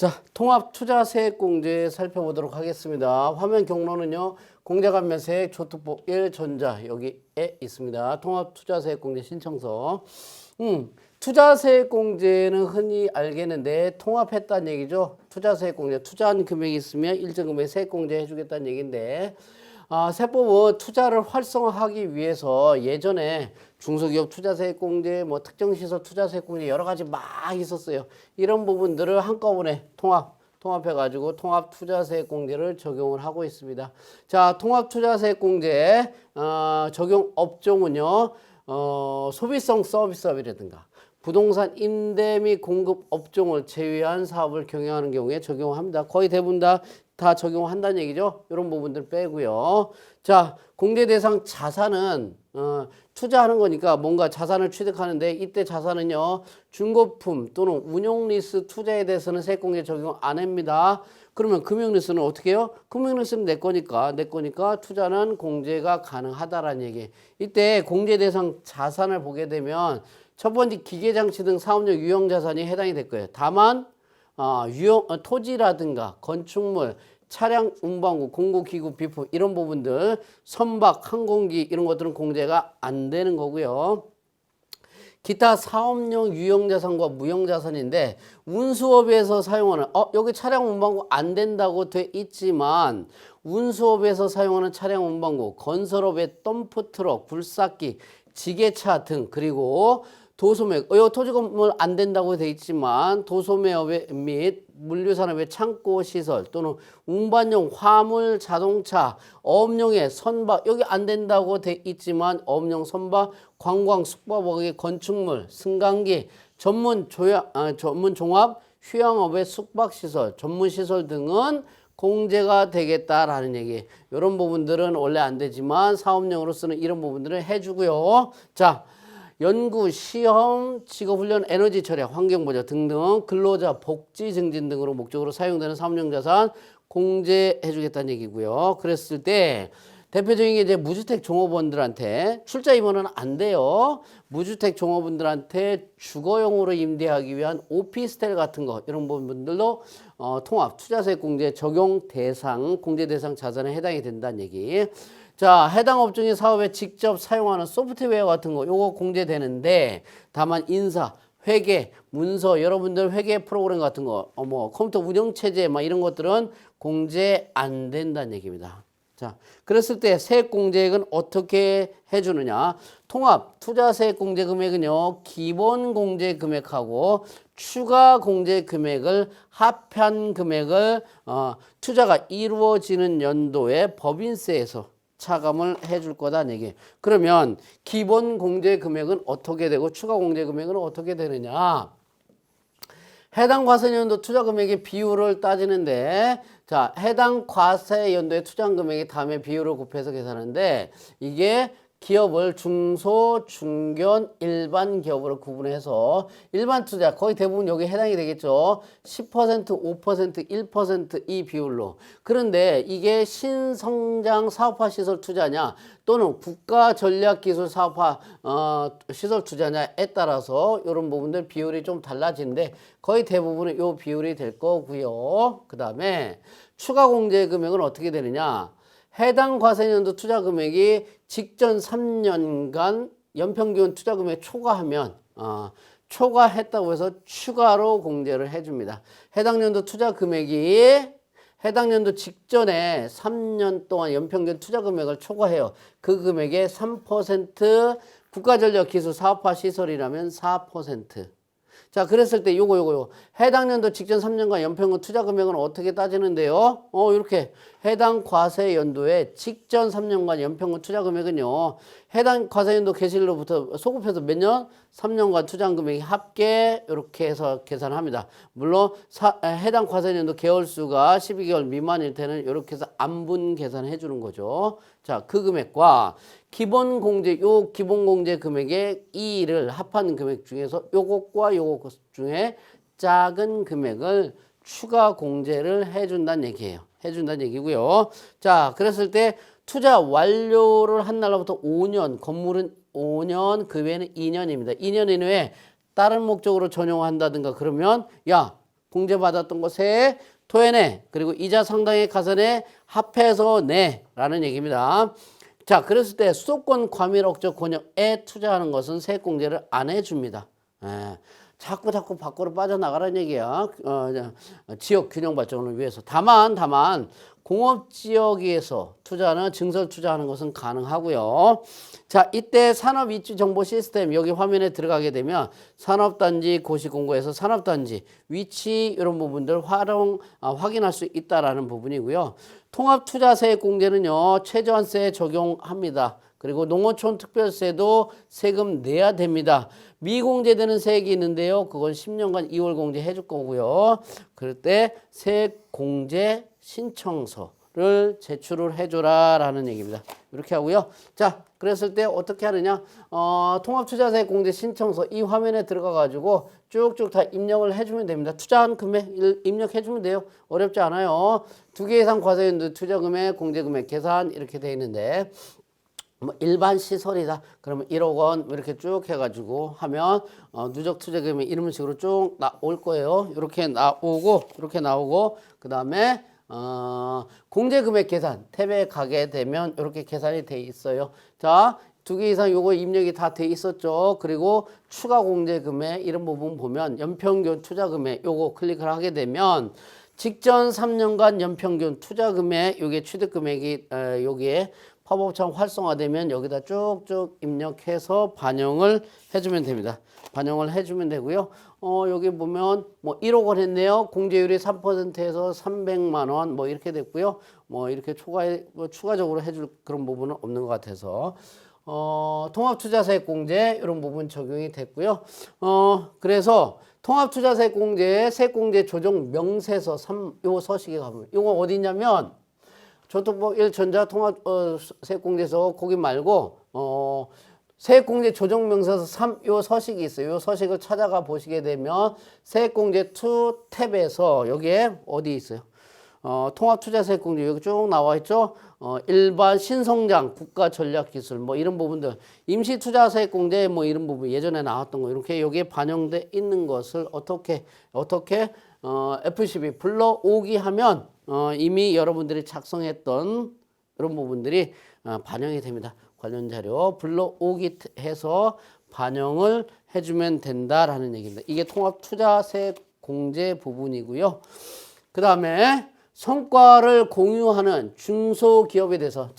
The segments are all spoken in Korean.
자, 통합투자세액공제 살펴보도록 하겠습니다. 화면 경로는요. 공제감면세액 조특법 1전자 여기에 있습니다. 통합투자세액공제 신청서. 투자세액공제는 흔히 알겠는데 통합했다는 얘기죠. 투자세액공제, 투자한 금액이 있으면 일정 금액 세액공제 해주겠다는 얘기인데 세법은 투자를 활성화하기 위해서 예전에 중소기업 투자세액공제, 특정시설 투자세액공제 여러 가지 막 있었어요. 이런 부분들을 한꺼번에 통합해가지고 통합투자세액공제를 적용을 하고 있습니다. 자, 통합투자세액공제 적용 업종은요, 소비성 서비스업이라든가 부동산 임대 및 공급 업종을 제외한 사업을 경영하는 경우에 적용합니다. 거의 대부분 다 적용한다는 얘기죠. 이런 부분들 빼고요. 자, 공제 대상 자산은 투자하는 거니까 뭔가 자산을 취득하는데 이때 자산은요. 중고품 또는 운용리스 투자에 대해서는 세액공제 적용 안 합니다. 그러면 금융리스는 어떻게 해요? 금융리스는 내 거니까 투자는 공제가 가능하다라는 얘기. 이때 공제 대상 자산을 보게 되면 첫 번째 기계장치 등 사업용 유형자산이 해당이 될 거예요. 다만 토지라든가 건축물, 차량, 운반구, 공구기구, 비품 이런 부분들, 선박, 항공기 이런 것들은 공제가 안 되는 거고요. 기타 사업용 유형자산과 무형자산인데 운수업에서 사용하는 여기 차량 운반구 안 된다고 돼 있지만 운수업에서 사용하는 차량 운반구, 건설업의 덤프트럭, 굴삭기, 지게차 등 그리고 도소매, 토지건물 안 된다고 돼 있지만 도소매업 및 물류산업의 창고시설 또는 운반용 화물, 자동차, 어업용의 선박 여기 안 된다고 돼 있지만 어업용 선박, 관광, 숙박업의 건축물, 승강기, 전문 종합 휴양업의 숙박시설, 전문시설 등은 공제가 되겠다라는 얘기. 이런 부분들은 원래 안 되지만 사업용으로 쓰는 이런 부분들은 해주고요. 자, 연구, 시험, 직업훈련, 에너지 절약, 환경보호 등등 근로자 복지 증진 등으로 목적으로 사용되는 사업용 자산 공제해주겠다는 얘기고요. 그랬을 때 대표적인 게 이제 무주택 종업원들한테 출자 임원은 안 돼요. 무주택 종업원들한테 주거용으로 임대하기 위한 오피스텔 같은 거 이런 부분들도 통합 투자세액 공제 적용 대상 공제 대상 자산에 해당이 된다는 얘기. 자, 해당 업종의 사업에 직접 사용하는 소프트웨어 같은 거 요거 공제되는데 다만 인사, 회계, 문서, 여러분들 회계 프로그램 같은 거 컴퓨터 운영체제 이런 것들은 공제 안 된다는 얘기입니다. 자, 그랬을 때 세액공제액은 어떻게 해주느냐. 통합 투자세액공제 금액은요. 기본공제 금액하고 추가공제 금액을 합한 금액을 투자가 이루어지는 연도에 법인세에서 차감을 해줄 거다는 얘기. 그러면 기본 공제 금액은 어떻게 되고 추가 공제 금액은 어떻게 되느냐. 해당 과세연도 투자 금액의 비율을 따지는데 자, 해당 과세연도의 투자한 금액의 다음에 비율을 곱해서 계산하는데 이게 기업을 중소, 중견, 일반 기업으로 구분해서 일반 투자 거의 대부분 여기 해당이 되겠죠. 10%, 5%, 1% 이 비율로. 그런데 이게 신성장 사업화 시설 투자냐 또는 국가 전략 기술 사업화 시설 투자냐에 따라서 이런 부분들 비율이 좀 달라지는데 거의 대부분은 이 비율이 될 거고요. 그 다음에 추가 공제 금액은 어떻게 되느냐. 해당 과세연도 투자 금액이 직전 3년간 연평균 투자 금액 초과하면 초과했다고 해서 추가로 공제를 해줍니다. 해당 연도 투자 금액이 해당 연도 직전에 3년 동안 연평균 투자 금액을 초과해요. 그 금액의 3% 국가전략 기술 사업화 시설이라면 4%. 자, 그랬을 때 요거 해당 연도 직전 3년간 연평균 투자 금액은 어떻게 따지는데요? 이렇게 해당 과세 연도의 직전 3년간 연평균 투자 금액은요. 해당 과세 연도 개시일로부터 소급해서 몇 년? 3년간 투자한 금액이 합계 이렇게 해서 계산합니다. 물론 해당 과세 연도 개월 수가 12개월 미만일 때는 이렇게 해서 안분 계산해 주는 거죠. 자, 그 금액과 기본 공제, 요 기본 공제 금액의 이를 합한 금액 중에서 요것과 요것 중에 작은 금액을 추가 공제를 해준다는 얘기예요. 해준다는 얘기고요. 자, 그랬을 때 투자 완료를 한 날로부터 5년, 건물은 5년, 그 외에는 2년입니다. 2년 이내에 다른 목적으로 전용한다든가 그러면 야, 공제받았던 거 세, 토해내. 그리고 이자 상당의 가산에 합해서 내라는 얘기입니다. 자, 그랬을 때 수도권 과밀억정 권역에 투자하는 것은 세액공제를 안 해줍니다. 예. 자꾸 밖으로 빠져나가라는 얘기야. 지역 균형 발전을 위해서. 다만 공업지역에서 투자는 증설 투자하는 것은 가능하고요. 자, 이때 산업위치정보시스템 여기 화면에 들어가게 되면 산업단지 고시공고에서 산업단지 위치 이런 부분들 확인할 수 있다라는 부분이고요. 통합투자세액공제는요 최저한세 적용합니다. 그리고 농어촌 특별세도 세금 내야 됩니다. 미공제되는 세액이 있는데요. 그건 10년간 2월 공제 해줄 거고요. 그럴 때 세액공제 신청서를 제출을 해줘라 라는 얘기입니다. 이렇게 하고요. 자, 그랬을 때 어떻게 하느냐. 통합투자세액 공제 신청서 이 화면에 들어가 가지고 쭉쭉 다 입력을 해주면 됩니다. 투자한 금액 입력해주면 돼요. 어렵지 않아요. 2개 이상 과세연도 투자금액, 공제금액 계산 이렇게 돼 있는데 뭐 일반 시설이다. 그러면 1억 원 이렇게 쭉 해가지고 하면 누적 투자금액 이런 식으로 쭉 나올 거예요. 이렇게 나오고 그 다음에 공제금액 계산 탭에 가게 되면 이렇게 계산이 돼 있어요. 자, 2개 이상 요거 입력이 다 돼 있었죠. 그리고 추가 공제금액 이런 부분 보면 연평균 투자금액 요거 클릭을 하게 되면 직전 3년간 연평균 투자금액 요게 취득금액이 여기에 팝업창 활성화되면 여기다 쭉쭉 입력해서 반영을 해주면 됩니다. 반영을 해주면 되고요. 여기 보면 뭐 1억 원 했네요. 공제율이 3%에서 300만 원 뭐 이렇게 됐고요. 뭐 이렇게 추가적으로 해줄 그런 부분은 없는 것 같아서 통합투자세액 공제 이런 부분 적용이 됐고요. 그래서 통합투자세액 공제 세액공제 조정 명세서 3요 서식에 가면 이거 어디냐면 저도 1전자 통합 세액공제서 거기 말고 세액공제 조정명세서 3요 서식이 있어요. 요 서식을 찾아가 보시게 되면 세액공제 2 탭에서 여기에 어디 있어요? 통합투자세액공제 여기 쭉 나와 있죠. 일반 신성장, 국가전략기술 뭐 이런 부분들, 임시투자세액공제 뭐 이런 부분 예전에 나왔던 거 이렇게 여기에 반영돼 있는 것을 어떻게 FCB 불러오기 하면 이미 여러분들이 작성했던 이런 부분들이 반영이 됩니다. 관련 자료 불러오기 해서 반영을 해주면 된다라는 얘기입니다. 이게 통합투자세액 공제 부분이고요. 그 다음에 성과를 공유하는 중소기업에 대해서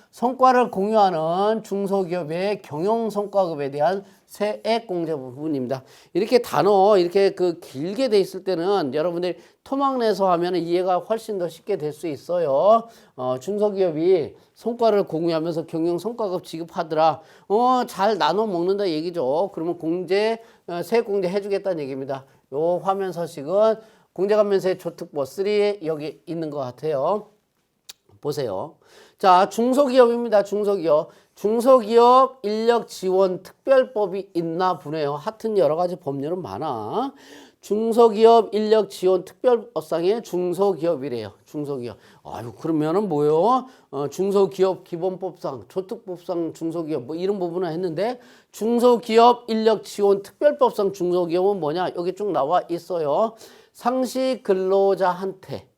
성과를 공유하는 중소기업의 경영성과급에 대한 세액공제 부분입니다. 이렇게 단어 이렇게 길게 돼 있을 때는 여러분들이 토막 내서 하면 이해가 훨씬 더 쉽게 될 수 있어요. 중소기업이 성과를 공유하면서 경영성과급 지급하더라. 잘 나눠 먹는다 얘기죠. 그러면 세액공제 해주겠다는 얘기입니다. 요 화면 서식은 공제감면세 조특보 3 여기 있는 것 같아요. 보세요. 자, 중소기업입니다. 중소기업 인력지원 특별법이 있나 보네요. 하여튼 여러 가지 법률은 많아. 중소기업 인력지원 특별법상의 중소기업이래요. 중소기업. 아유, 그러면은 뭐요? 중소기업 기본법상, 조특법상 중소기업 뭐 이런 부분을 했는데 중소기업 인력지원 특별법상 중소기업은 뭐냐? 여기 쭉 나와 있어요. 상시 근로자한테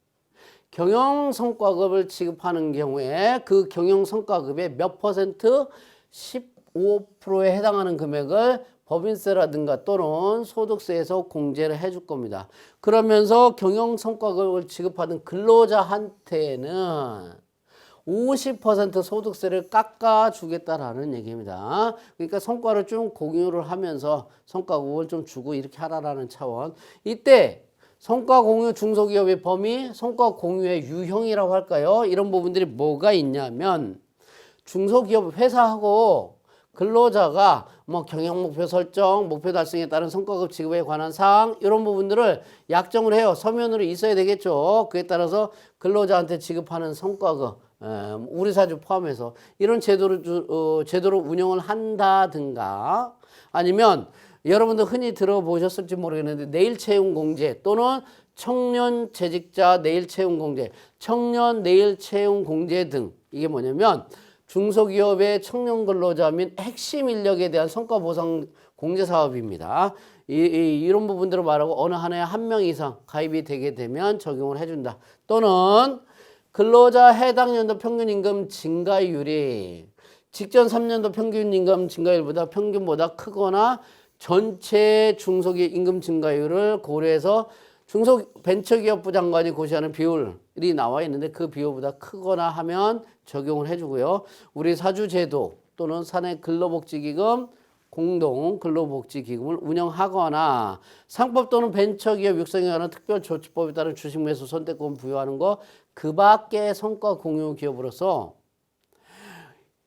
경영성과급을 지급하는 경우에 그 경영성과급의 몇 퍼센트? 15%에 해당하는 금액을 법인세라든가 또는 소득세에서 공제를 해줄 겁니다. 그러면서 경영성과급을 지급하는 근로자한테는 50% 소득세를 깎아주겠다라는 얘기입니다. 그러니까 성과를 좀 공유를 하면서 성과급을 좀 주고 이렇게 하라라는 차원. 이때 성과 공유 중소기업의 범위, 성과 공유의 유형이라고 할까요? 이런 부분들이 뭐가 있냐면 중소기업 회사하고 근로자가 뭐 경영 목표 설정, 목표 달성에 따른 성과급 지급에 관한 사항 이런 부분들을 약정을 해요. 서면으로 있어야 되겠죠. 그에 따라서 근로자한테 지급하는 성과급 우리 사주 포함해서 이런 제도로 운영을 한다든가 아니면 여러분들 흔히 들어보셨을지 모르겠는데 내일 채용 공제 또는 청년 재직자 내일 채용 공제, 청년 내일 채용 공제 등 이게 뭐냐면 중소기업의 청년 근로자 및 핵심 인력에 대한 성과 보상 공제 사업입니다. 이런 부분들을 말하고 어느 한 해에 한 명 이상 가입이 되게 되면 적용을 해준다. 또는 근로자 해당 연도 평균 임금 증가율이 직전 3년도 평균 임금 증가율보다 평균보다 크거나 전체 중소기업 임금 증가율을 고려해서 중소벤처기업부 장관이 고시하는 비율이 나와 있는데 그 비율보다 크거나 하면 적용을 해주고요. 우리 사주제도 또는 사내 근로복지기금 공동 근로복지기금을 운영하거나 상법 또는 벤처기업 육성에 관한 특별조치법에 따른 주식매수 선택권 부여하는 거 그 밖의 성과 공유 기업으로서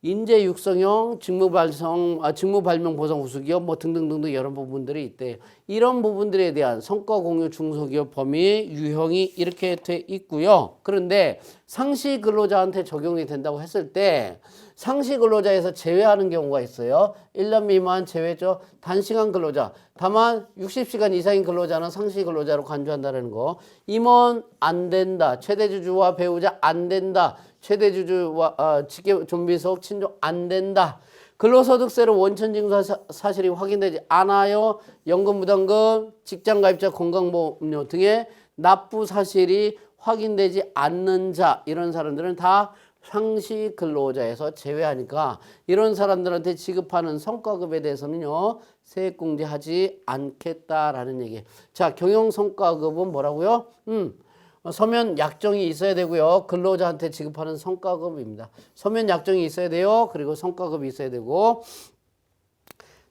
인재 육성형 직무 발명 보상 우수기업 뭐 등등등등 여러 부분들이 있대요. 이런 부분들에 대한 성과 공유 중소기업 범위 유형이 이렇게 돼 있고요. 그런데 상시 근로자한테 적용이 된다고 했을 때 상시 근로자에서 제외하는 경우가 있어요. 1년 미만 제외죠. 단시간 근로자. 다만 60시간 이상인 근로자는 상시 근로자로 간주한다는 거. 임원 안 된다. 최대주주와 배우자 안 된다. 최대주주와 직계 좀비속 친족 안 된다. 근로소득세로 원천징수 사실이 확인되지 않아요. 연금부담금, 직장가입자 건강보험료 등의 납부 사실이 확인되지 않는 자 이런 사람들은 다 상시 근로자에서 제외하니까 이런 사람들한테 지급하는 성과급에 대해서는요. 세액공제하지 않겠다라는 얘기예요. 자, 경영성과급은 뭐라고요? 서면 약정이 있어야 되고요. 근로자한테 지급하는 성과급입니다. 서면 약정이 있어야 돼요. 그리고 성과급이 있어야 되고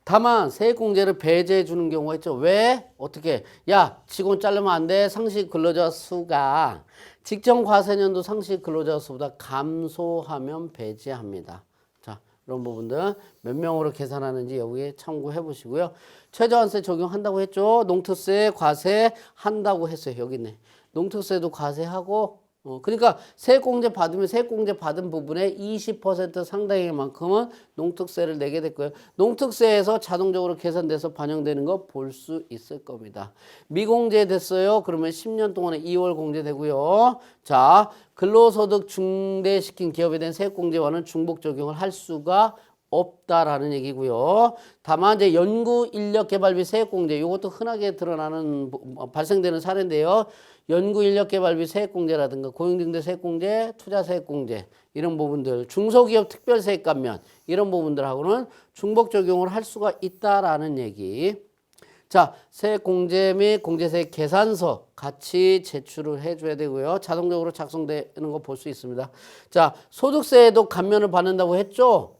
다만 세액공제를 배제해 주는 경우가 있죠. 왜? 어떻게? 야, 직원 자르면 안 돼. 상시 근로자 수가 직전 과세년도 상시 근로자 수보다 감소하면 배제합니다. 자, 이런 부분들 몇 명으로 계산하는지 여기에 참고해 보시고요. 최저한세 적용한다고 했죠. 농특세 과세한다고 했어요. 여기 있네. 농특세도 과세하고 그러니까 세액공제 받으면 세액공제 받은 부분의 20% 상당의 만큼은 농특세를 내게 됐고요. 농특세에서 자동적으로 계산돼서 반영되는 거 볼 수 있을 겁니다. 미공제 됐어요. 그러면 10년 동안에 2월 공제되고요. 자, 근로소득 중대시킨 기업에 대한 세액공제와는 중복 적용을 할 수가 없다라는 얘기고요. 다만 이제 연구인력개발비 세액공제 이것도 흔하게 드러나는 발생되는 사례인데요. 연구인력개발비 세액공제라든가 고용등대 세액공제, 투자세액공제 이런 부분들, 중소기업 특별세액감면 이런 부분들하고는 중복 적용을 할 수가 있다라는 얘기. 자, 세액공제 및 공제세액 계산서 같이 제출을 해줘야 되고요. 자동적으로 작성되는 거 볼 수 있습니다. 자, 소득세에도 감면을 받는다고 했죠.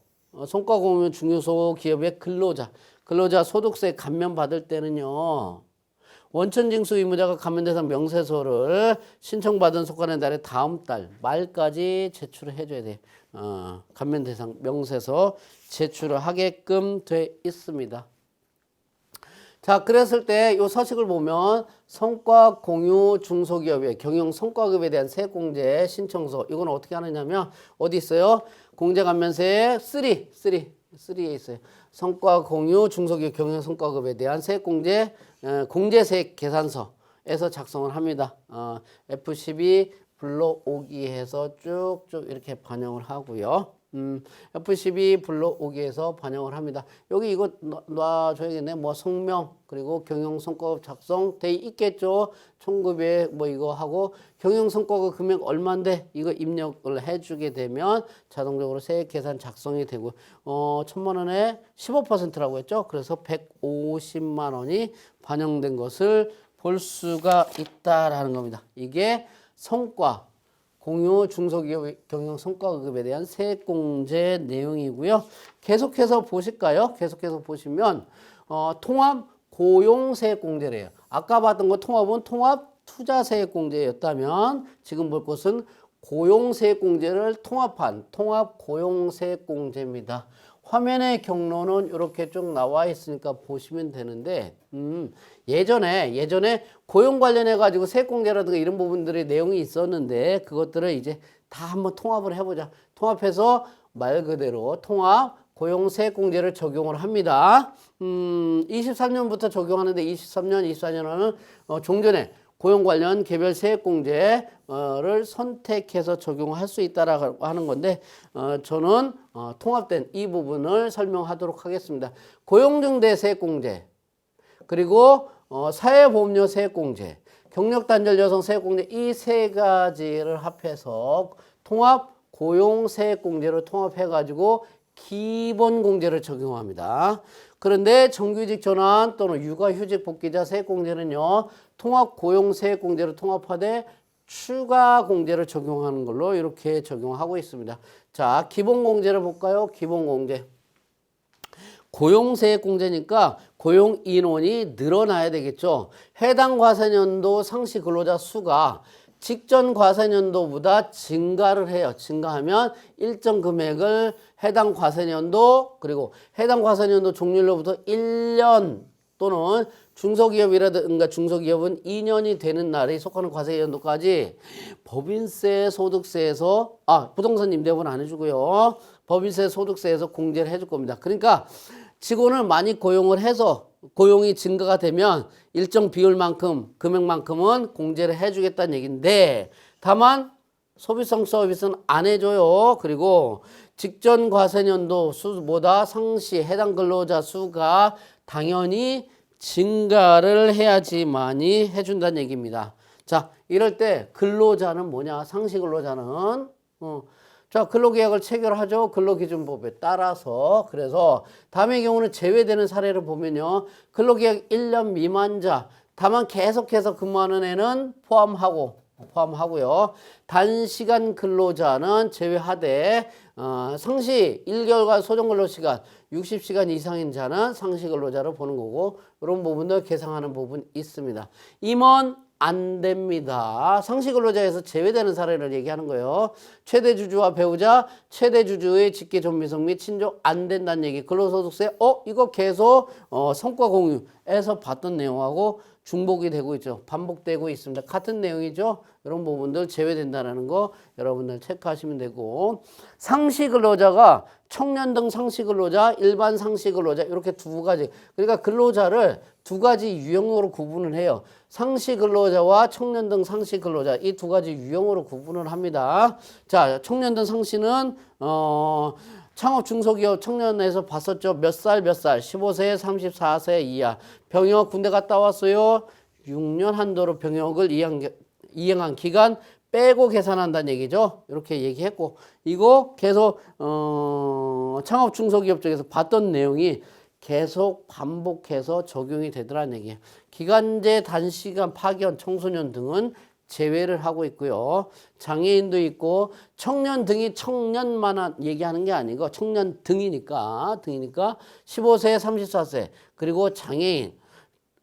성과공유 중소기업의 근로자 소득세 감면 받을 때는요. 원천징수 의무자가 감면대상 명세서를 신청받은 속간의 달의 다음 달 말까지 제출을 해줘야 돼요. 감면대상 명세서 제출을 하게끔 돼 있습니다. 자, 그랬을 때 이 서식을 보면 성과 공유 중소기업의 경영 성과급에 대한 세액공제 신청서 이건 어떻게 하느냐면 어디 있어요? 공제감면세 3에 있어요. 성과 공유 중소기업 경영 성과급에 대한 세액공제 공제세액 계산서에서 작성을 합니다. F12 불러오기 해서 쭉쭉 이렇게 반영을 하고요. F12 불러오기 해서 반영을 합니다. 여기 이거 놔줘야겠네. 뭐 성명 그리고 경영성과급 작성돼 있겠죠. 총급에 뭐 이거 하고 경영성과급 금액 얼마인데 이거 입력을 해주게 되면 자동적으로 세액 계산 작성이 되고 1,000만 원에 15%라고 했죠. 그래서 150만 원이 반영된 것을 볼 수가 있다라는 겁니다. 이게 성과 공유 중소기업 경영 성과급에 대한 세액공제 내용이고요. 계속해서 보실까요? 계속해서 보시면 통합 고용세액공제래요. 아까 봤던 거 통합은 통합 투자세액공제였다면 지금 볼 것은 고용세액공제를 통합한 통합 고용세액공제입니다. 화면의 경로는 이렇게 쭉 나와 있으니까 보시면 되는데 예전에 고용 관련해 가지고 세액공제라든가 이런 부분들의 내용이 있었는데 그것들을 이제 다 한번 통합을 해보자. 통합해서 말 그대로 통합 고용세액공제를 적용을 합니다. 23년부터 적용하는데 23년, 24년은 종전에 고용 관련 개별 세액공제를 선택해서 적용할 수 있다라고 하는 건데 저는 통합된 이 부분을 설명하도록 하겠습니다. 고용중대 세액공제 그리고 사회보험료 세액공제, 경력단절 여성 세액공제 이 세 가지를 합해서 통합 고용 세액공제로 통합해가지고 기본공제를 적용합니다. 그런데 정규직 전환 또는 육아휴직 복귀자 세액공제는요. 통합고용세액공제로 통합하되 추가공제를 적용하는 걸로 이렇게 적용하고 있습니다. 자, 기본공제를 볼까요? 기본공제. 고용세액공제니까 고용인원이 늘어나야 되겠죠. 해당 과세년도 상시 근로자 수가 직전 과세년도보다 증가를 해요. 증가하면 일정 금액을 해당 과세년도 그리고 해당 과세년도 종료로부터 1년 또는 중소기업이라든가 중소기업은 2년이 되는 날에 속하는 과세연도까지 법인세 소득세에서 부동산 임대업은 안 해주고요. 법인세 소득세에서 공제를 해줄 겁니다. 그러니까 직원을 많이 고용을 해서 고용이 증가가 되면 일정 비율만큼 금액만큼은 공제를 해주겠다는 얘기인데 다만 소비성 서비스는 안 해줘요. 그리고 직전 과세년도 수보다 상시 해당 근로자 수가 당연히 증가를 해야지만이 해준다는 얘기입니다. 자, 이럴 때 근로자는 뭐냐? 상시 근로자는 자, 근로계약을 체결하죠. 근로기준법에 따라서. 그래서 다음의 경우는 제외되는 사례를 보면요. 근로계약 1년 미만자 다만 계속해서 근무하는 애는 포함하고요. 단시간 근로자는 제외하되 상시 1개월간 소정근로시간 60시간 이상인 자는 상시 근로자로 보는 거고 이런 부분도 계상하는 부분이 있습니다. 임원 안 됩니다. 상시 근로자에서 제외되는 사례를 얘기하는 거예요. 최대 주주와 배우자, 최대 주주의 직계 존비속 및 친족 안 된다는 얘기. 근로소득세 이거 계속 성과 공유에서 봤던 내용하고 중복이 되고 있죠. 반복되고 있습니다. 같은 내용이죠. 이런 부분들 제외된다는 거 여러분들 체크하시면 되고 상시 근로자가 청년 등 상시 근로자, 일반 상시 근로자 이렇게 두 가지. 그러니까 근로자를 두 가지 유형으로 구분을 해요. 상시 근로자와 청년 등 상시 근로자 이 두 가지 유형으로 구분을 합니다. 자, 청년 등 상시는 창업 중소기업 청년에서 봤었죠. 몇 살 15세 34세 이하 병역 군대 갔다 왔어요. 6년 한도로 병역을 이행한 기간 빼고 계산한다는 얘기죠. 이렇게 얘기했고 이거 계속 창업 중소기업 쪽에서 봤던 내용이 계속 반복해서 적용이 되더라는 얘기예요. 기간제 단시간 파견 청소년 등은 제외를 하고 있고요. 장애인도 있고 청년 등이 청년만 얘기하는 게 아니고 청년 등이니까 15세 34세 그리고 장애인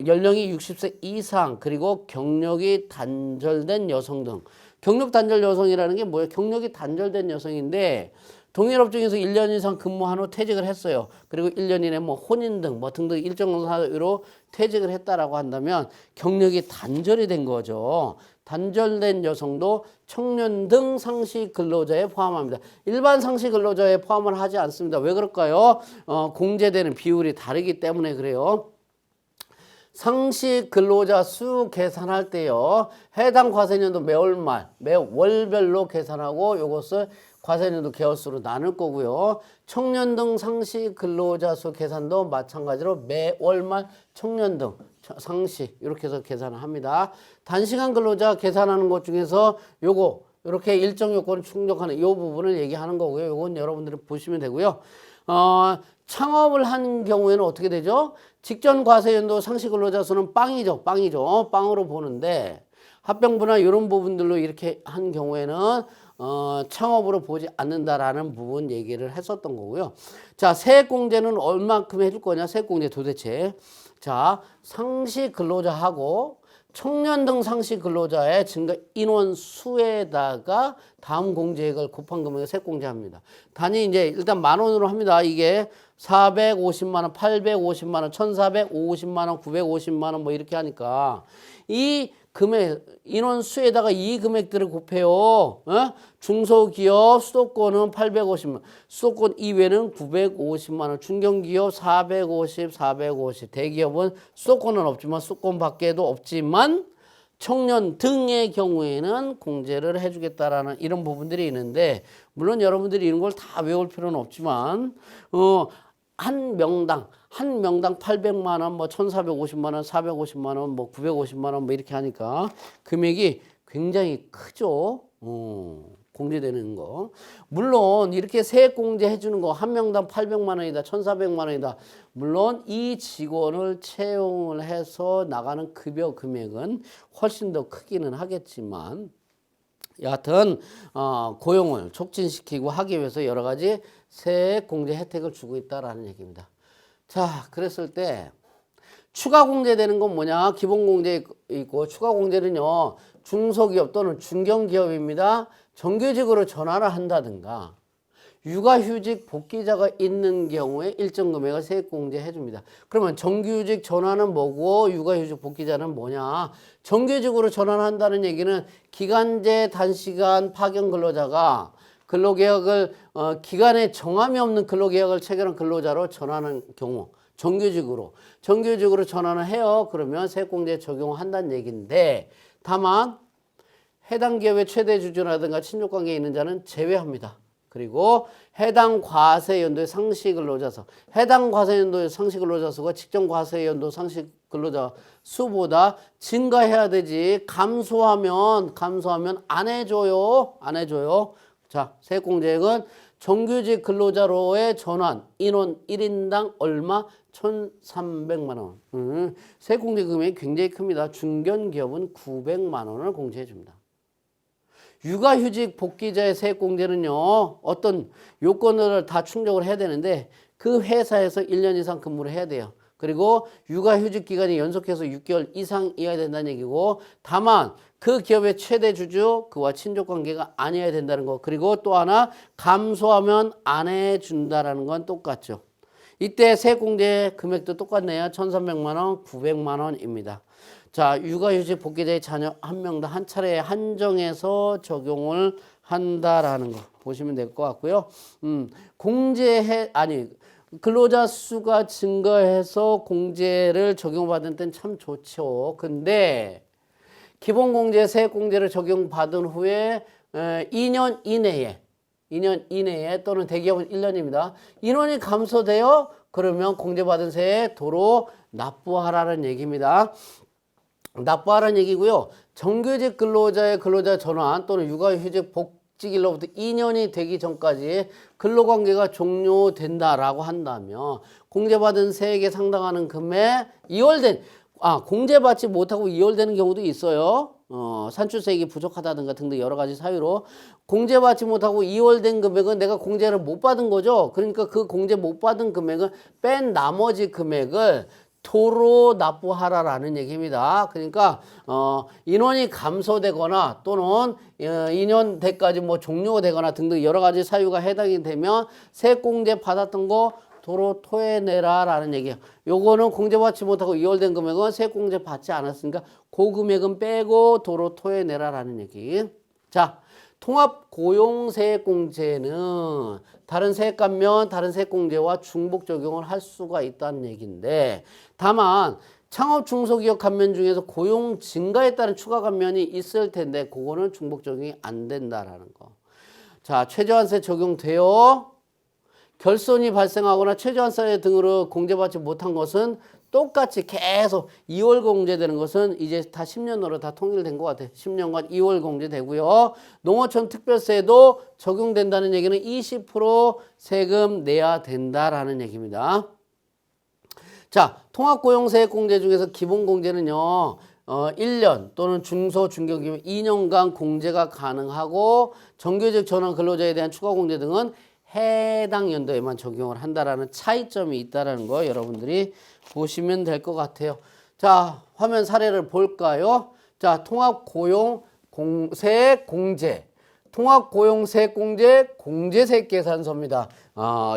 연령이 60세 이상 그리고 경력이 단절된 여성 등 경력 단절 여성이라는 게 뭐예요? 경력이 단절된 여성인데 동일 업종에서 1년 이상 근무한 후 퇴직을 했어요. 그리고 1년 이내 혼인 등 등등 일정 사유로 퇴직을 했다라고 한다면 경력이 단절이 된 거죠. 단절된 여성도 청년 등 상시 근로자에 포함합니다. 일반 상시 근로자에 포함을 하지 않습니다. 왜 그럴까요? 공제되는 비율이 다르기 때문에 그래요. 상시 근로자 수 계산할 때요. 해당 과세년도 매월별로 계산하고 이것을 과세년도 개월수로 나눌 거고요. 청년 등 상시 근로자 수 계산도 마찬가지로 매월말 청년 등 상시 이렇게 해서 계산을 합니다. 단시간 근로자 계산하는 것 중에서 이렇게 일정 요건을 충족하는 이 부분을 얘기하는 거고요. 이건 여러분들이 보시면 되고요. 창업을 한 경우에는 어떻게 되죠? 직전 과세연도 상시 근로자 수는 빵이죠. 빵으로 보는데 합병부나 이런 부분들로 이렇게 한 경우에는 창업으로 보지 않는다라는 부분 얘기를 했었던 거고요. 자, 세액공제는 얼만큼 해줄 거냐? 세액공제 도대체. 자, 상시 근로자하고 청년 등 상시 근로자의 증가 인원 수에다가 다음 공제액을 곱한 금액을 세액공제합니다. 단위 이제 일단 10,000원으로 합니다. 이게 450만 원, 850만 원, 1,450만 원, 950만 원 뭐 이렇게 하니까 이 금액 인원 수에다가 이 금액들을 곱해요. 중소기업 수도권은 850만 원, 수도권 이외는 950만 원, 중견기업 450, 대기업은 수도권은 없지만 수도권 밖에도 없지만 청년 등의 경우에는 공제를 해주겠다라는 이런 부분들이 있는데, 물론 여러분들이 이런 걸 다 외울 필요는 없지만 한 명당 800만 원, 뭐 1,450만 원, 450만 원, 뭐 950만 원 뭐 이렇게 하니까 금액이 굉장히 크죠. 공제되는 거. 물론 이렇게 세액 공제 해주는 거 한 명당 800만 원이다, 1,400만 원이다. 물론 이 직원을 채용을 해서 나가는 급여 금액은 훨씬 더 크기는 하겠지만, 여하튼 고용을 촉진시키고 하기 위해서 여러 가지 세액 공제 혜택을 주고 있다라는 얘기입니다. 자, 그랬을 때 추가 공제되는 건 뭐냐? 기본 공제 있고, 추가 공제는요, 중소기업 또는 중견기업입니다. 정규직으로 전환을 한다든가 육아휴직 복귀자가 있는 경우에 일정 금액을 세액공제 해줍니다. 그러면 정규직 전환은 뭐고 육아휴직 복귀자는 뭐냐? 정규직으로 전환한다는 얘기는 기간제 단시간 파견 근로자가 근로계약을 기간에 정함이 없는 근로계약을 체결한 근로자로 전환하는 경우, 정규직으로 전환을 해요. 그러면 세액공제 적용한다는 얘기인데, 다만 해당 기업의 최대 주주라든가 친족관계에 있는 자는 제외합니다. 그리고 해당 과세연도의 상시 근로자 해당 과세연도의 상시 근로자 수가 직전 과세연도 상시 근로자 수보다 증가해야 되지, 감소하면 안 해줘요. 자, 세액공제액은 정규직 근로자로의 전환 인원 1인당 얼마? 1,300만 원. 세액공제 금액이 굉장히 큽니다. 중견기업은 900만 원을 공제해 줍니다. 육아휴직 복귀자의 세액공제는요, 어떤 요건을 다 충족을 해야 되는데 그 회사에서 1년 이상 근무를 해야 돼요. 그리고 육아휴직 기간이 연속해서 6개월 이상이어야 된다는 얘기고, 다만 그 기업의 최대 주주 그와 친족관계가 아니어야 된다는 거, 그리고 또 하나 감소하면 안 해준다라는 건 똑같죠. 이때 세액공제 금액도 똑같네요. 1,300만 원, 900만 원입니다. 자, 육아휴직 복귀자의 자녀 한 명당 한 차례에 한정해서 적용을 한다라는 거 보시면 될 것 같고요. 근로자 수가 증가해서 공제를 적용받은 때는 참 좋죠. 근데 기본공제, 세액공제를 적용받은 후에 2년 이내에 또는 대기업은 1년입니다. 인원이 감소돼요? 그러면 공제받은 세액 도로 납부하라는 얘기입니다. 납부하라는 얘기고요. 정규직 근로자의 근로자 전환 또는 육아휴직 복직일로부터 2년이 되기 전까지 근로관계가 종료된다라고 한다면 공제받은 세액에 상당하는 금액 공제받지 못하고 이월되는 경우도 있어요. 산출세액이 부족하다든가 등등 여러 가지 사유로 공제받지 못하고 이월된 금액은 내가 공제를 못 받은 거죠. 그러니까 그 공제 못 받은 금액을 뺀 나머지 금액을 도로 납부하라라는 얘기입니다. 그러니까 인원이 감소되거나 또는 2년 대까지 뭐 종료가 되거나 등등 여러 가지 사유가 해당이 되면 세액공제 받았던 거 도로 토해내라라는 얘기예요. 요거는 공제받지 못하고 이월된 금액은 세액공제 받지 않았으니까 그 금액은 빼고 도로 토해내라라는 얘기. 자, 통합고용세액공제는 다른 세액감면, 다른 세액공제와 중복 적용을 할 수가 있다는 얘기인데, 다만 창업 중소기업 감면 중에서 고용 증가에 따른 추가 감면이 있을 텐데 그거는 중복 적용이 안 된다라는 거. 자, 최저한세 적용돼요. 결손이 발생하거나 최저한세 등으로 공제받지 못한 것은 똑같이 계속 2월 공제되는 것은 이제 다 10년으로 다 통일된 것 같아요. 10년간 2월 공제되고요. 농어촌 특별세도 적용된다는 얘기는 20% 세금 내야 된다라는 얘기입니다. 자, 통합고용세액공제 중에서 기본공제는요. 1년 또는 중소, 중견기업 2년간 공제가 가능하고 정규직 전환 근로자에 대한 추가공제 등은 해당 연도에만 적용을 한다라는 차이점이 있다라는 거 여러분들이 보시면 될 것 같아요. 자, 화면 사례를 볼까요? 자, 통합고용세액공제, 통합고용세액공제, 공제세액계산서입니다.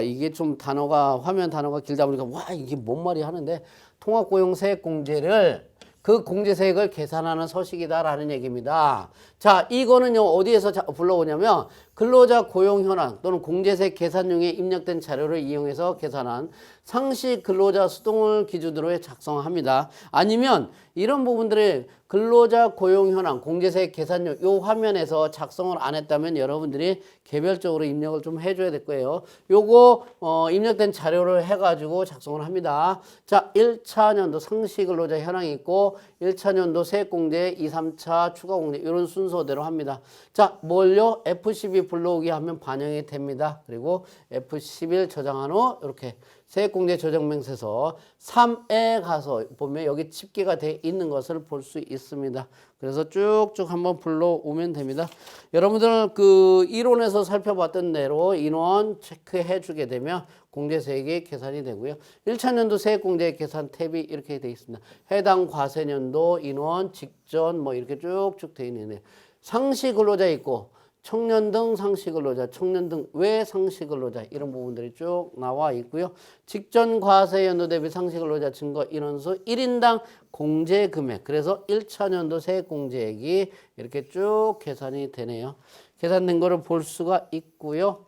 이게 좀 화면 단어가 길다 보니까 와, 이게 뭔 말이 하는데, 통합고용세액공제를 그 공제세액을 계산하는 서식이다라는 얘기입니다. 자, 이거는요, 어디에서 불러오냐면 근로자 고용 현황 또는 공제세 계산용에 입력된 자료를 이용해서 계산한 상시 근로자 수동을 기준으로 작성합니다. 아니면 이런 부분들을 근로자 고용 현황, 공제세 계산용 요 화면에서 작성을 안 했다면 여러분들이 개별적으로 입력을 좀 해줘야 될 거예요. 요거 입력된 자료를 해가지고 작성을 합니다. 자, 1차 년도 상시 근로자 현황이 있고 1차 년도 세액공제, 2, 3차 추가공제 이런 순서대로 합니다. 자, 뭘요? F12 불러오기 하면 반영이 됩니다. 그리고 F11 저장한 후 이렇게 세액공제 조정명세서 3에 가서 보면 여기 집계가 돼 있는 것을 볼 수 있습니다. 그래서 쭉쭉 한번 불러오면 됩니다. 여러분들은 그 이론에서 살펴봤던 대로 인원 체크해 주게 되면 공제세액이 계산이 되고요. 1차 년도 세액공제 계산 탭이 이렇게 되어 있습니다. 해당 과세년도 인원 직전 뭐 이렇게 쭉쭉 되어 있네요. 상시 근로자 있고 청년 등 상시 근로자, 청년 등 외 상시 근로자 이런 부분들이 쭉 나와 있고요. 직전 과세 연도 대비 상시 근로자 증거 인원수 1인당 공제 금액. 그래서 1차 년도 세액 공제액이 이렇게 쭉 계산이 되네요. 계산된 거를 볼 수가 있고요.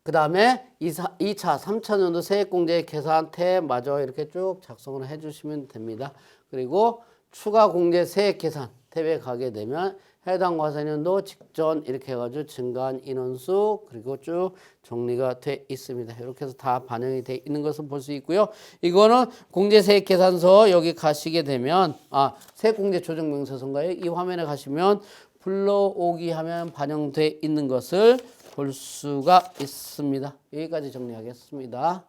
그 다음에 2차, 3차 년도 세액 공제 계산 탭 마저 이렇게 쭉 작성을 해 주시면 됩니다. 그리고 추가 공제 세액 계산 탭에 가게 되면 해당 과세년도 직전 이렇게 해가지고 증가한 인원수 그리고 쭉 정리가 돼 있습니다. 이렇게 해서 다 반영이 돼 있는 것을 볼 수 있고요. 이거는 공제세액 계산서 여기 가시게 되면 세액공제 조정명세서인가요? 이 화면에 가시면 불러오기 하면 반영돼 있는 것을 볼 수가 있습니다. 여기까지 정리하겠습니다.